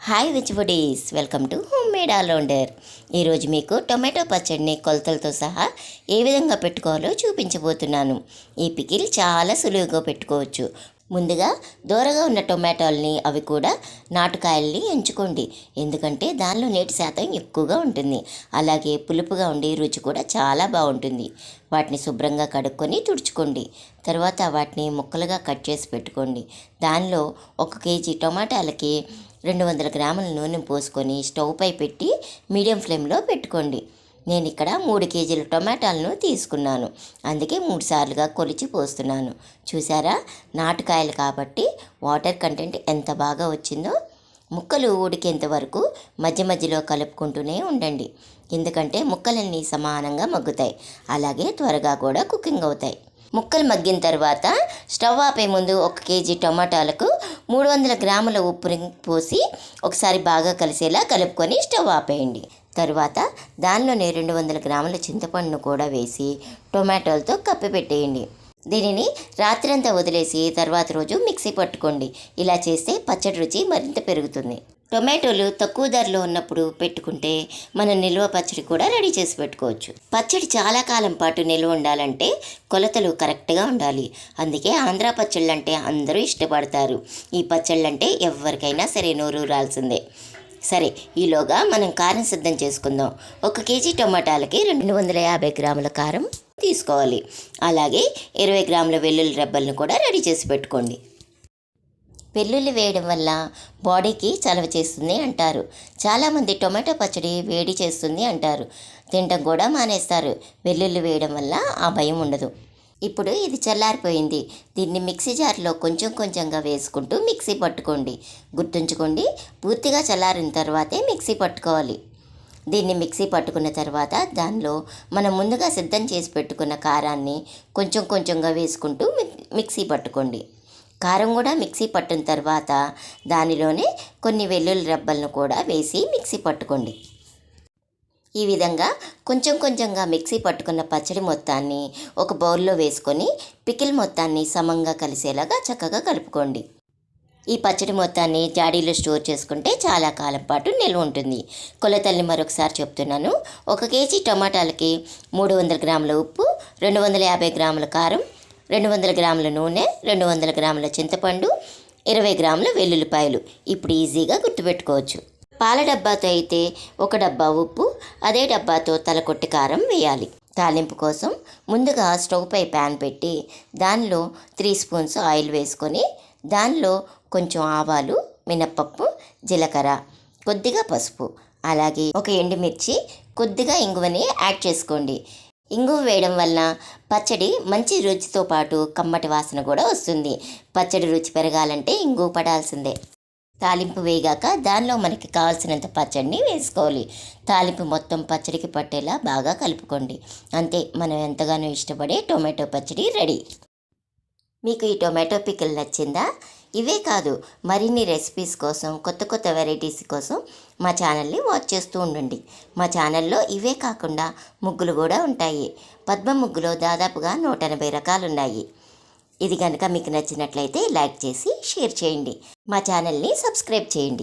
Hi veg welcome to homemade allrounder. ఈరోజు మీకు tomato పచ్చడిని కొలతలతో సహా ఏ విధంగా పెట్టుకోవాలో చూపించబోతున్నాను. ఈ పికిల్ చాలా సులువుగా పెట్టుకోవచ్చు. ముందుగా దూరగా ఉన్న టొమాటోల్ని, అవి కూడా నాటుకాయల్ని ఎంచుకోండి. ఎందుకంటే దానిలో నీటి శాతం ఎక్కువగా ఉంటుంది. అలాగే పులుపుగా ఉండి రుచి కూడా చాలా బాగుంటుంది. వాటిని శుభ్రంగా కడుక్కొని తుడుచుకోండి. తర్వాత వాటిని ముక్కలుగా కట్ చేసి పెట్టుకోండి. దానిలో 1 కేజీ టొమాటాలకి 200 గ్రాముల నూనె పోసుకొని స్టవ్ పై పెట్టి మీడియం ఫ్లేమ్లో పెట్టుకోండి. నేను ఇక్కడ 3 కేజీల టొమాటాలను తీసుకున్నాను. అందుకే 3 సార్లుగా కొలిచి పోస్తున్నాను. చూసారా, నాటుకాయలు కాబట్టి వాటర్ కంటెంట్ ఎంత బాగా వచ్చిందో. ముక్కలు ఉడికేంత వరకు మధ్య మధ్యలో కలుపుకుంటూనే ఉండండి. ఎందుకంటే ముక్కలన్నీ సమానంగా మగ్గుతాయి. అలాగే త్వరగా కూడా కుకింగ్ అవుతాయి. ముక్కలు మగ్గిన తర్వాత స్టవ్ ఆపే ముందు 1 కేజీ టమాటాలకు 300 గ్రాముల ఉప్పుని పోసి ఒకసారి బాగా కలిసేలా కలుపుకొని స్టవ్ ఆపేయండి. తర్వాత దానిలోనే 200 గ్రాముల చింతపండును కూడా వేసి టొమాటోలతో కప్పి పెట్టేయండి. దీనిని రాత్రంతా వదిలేసి తర్వాత రోజు మిక్సీ పట్టుకోండి. ఇలా చేస్తే పచ్చడి రుచి మరింత పెరుగుతుంది. టొమాటోలు తక్కువ ధరలో ఉన్నప్పుడు పెట్టుకుంటే మనం నిల్వ పచ్చడి కూడా రెడీ చేసి పెట్టుకోవచ్చు. పచ్చడి చాలా కాలం పాటు నిల్వ ఉండాలంటే కొలతలు కరెక్ట్గా ఉండాలి. అందుకే ఆంధ్ర పచ్చళ్ళు అంటే అందరూ ఇష్టపడతారు. ఈ పచ్చళ్ళు అంటే ఎవరికైనా సరే నోరూరాల్సిందే. సరే, ఈలోగా మనం కారం సిద్ధం చేసుకుందాం. 1 కేజీ టొమాటాలకి 250 గ్రాముల కారం తీసుకోవాలి. అలాగే 20 గ్రాముల వెల్లుల్లి రెబ్బలను కూడా రెడీ చేసి పెట్టుకోండి. వెల్లుల్లి వేయడం వల్ల బాడీకి చలవ చేస్తుంది అంటారు. చాలామంది టొమాటో పచ్చడి వేడి చేస్తుంది అంటారు. తినడం కూడా మానేస్తారు. వెల్లుల్లి వేయడం వల్ల ఆ భయం ఉండదు. ఇప్పుడు ఇది చల్లారిపోయింది. దీన్ని మిక్సీ జార్లో కొంచెం కొంచెంగా వేసుకుంటూ మిక్సీ పట్టుకోండి. గుర్తుంచుకోండి, పూర్తిగా చల్లారిన తర్వాతే మిక్సీ పట్టుకోవాలి. దీన్ని మిక్సీ పట్టుకున్న తర్వాత దానిలో మనం ముందుగా సిద్ధం చేసి పెట్టుకున్న కారాన్ని కొంచెం కొంచెంగా వేసుకుంటూ మిక్సీ పట్టుకోండి. కారం కూడా మిక్సీ పట్టిన తర్వాత దానిలోనే కొన్ని వెల్లుల్లి రెబ్బలను కూడా వేసి మిక్సీ పట్టుకోండి. ఈ విధంగా కొంచెం కొంచెంగా మిక్సీ పట్టుకున్న పచ్చడి మొత్తాన్ని ఒక బౌల్లో వేసుకొని పికిల్ మొత్తాన్ని సమంగా కలిసేలాగా చక్కగా కలుపుకోండి. ఈ పచ్చడి మొత్తాన్ని జాడీలో స్టోర్ చేసుకుంటే చాలా కాలం పాటు నిల్వ ఉంటుంది. కొలతల్ని మరొకసారి చెప్తున్నాను. 1 కేజీ టమాటాలకి 300 గ్రాముల ఉప్పు, 250 గ్రాముల కారం, 200 గ్రాముల నూనె, 200 గ్రాముల చింతపండు, 20 గ్రాముల వెల్లుల్లిపాయలు. ఇప్పుడు ఈజీగా గుర్తుపెట్టుకోవచ్చు. పాల డబ్బాతో అయితే 1 డబ్బా ఉప్పు, అదే డబ్బాతో తలకొట్టి కారం వేయాలి. తాలింపు కోసం ముందుగా స్టవ్ పై ప్యాన్ పెట్టి దానిలో 3 స్పూన్స్ ఆయిల్ వేసుకొని దానిలో కొంచెం ఆవాలు, మినప్పప్పు, జీలకర్ర, కొద్దిగా పసుపు, అలాగే 1 ఎండుమిర్చి, కొద్దిగా ఇంగువని యాడ్ చేసుకోండి. ఇంగువ వేయడం వల్ల పచ్చడి మంచి రుచితో పాటు కమ్మటి వాసన కూడా వస్తుంది. పచ్చడి రుచి పెరగాలంటే ఇంగువ పడాల్సిందే. తాలింపు వేయగాక దానిలో మనకి కావాల్సినంత పచ్చడిని వేసుకోవాలి. తాలింపు మొత్తం పచ్చడికి పట్టేలా బాగా కలుపుకోండి. అంతే, మనం ఎంతగానో ఇష్టపడే టొమాటో పచ్చడి రెడీ. మీకు ఈ టొమాటో పికిల్ నచ్చిందా? ఇవే కాదు, మరిన్ని రెసిపీస్ కోసం, కొత్త కొత్త వెరైటీస్ కోసం మా ఛానల్ని వాచ్ చేస్తూ ఉండండి. మా ఛానల్లో ఇవే కాకుండా ముగ్గులు కూడా ఉంటాయి. పద్మ ముగ్గులో దాదాపుగా 180 రకాలు ఉన్నాయి. ఇది కనుక మీకు నచ్చినట్లయితే లైక్ చేసి షేర్ చేయండి. మా ఛానల్ని సబ్స్క్రైబ్ చేయండి.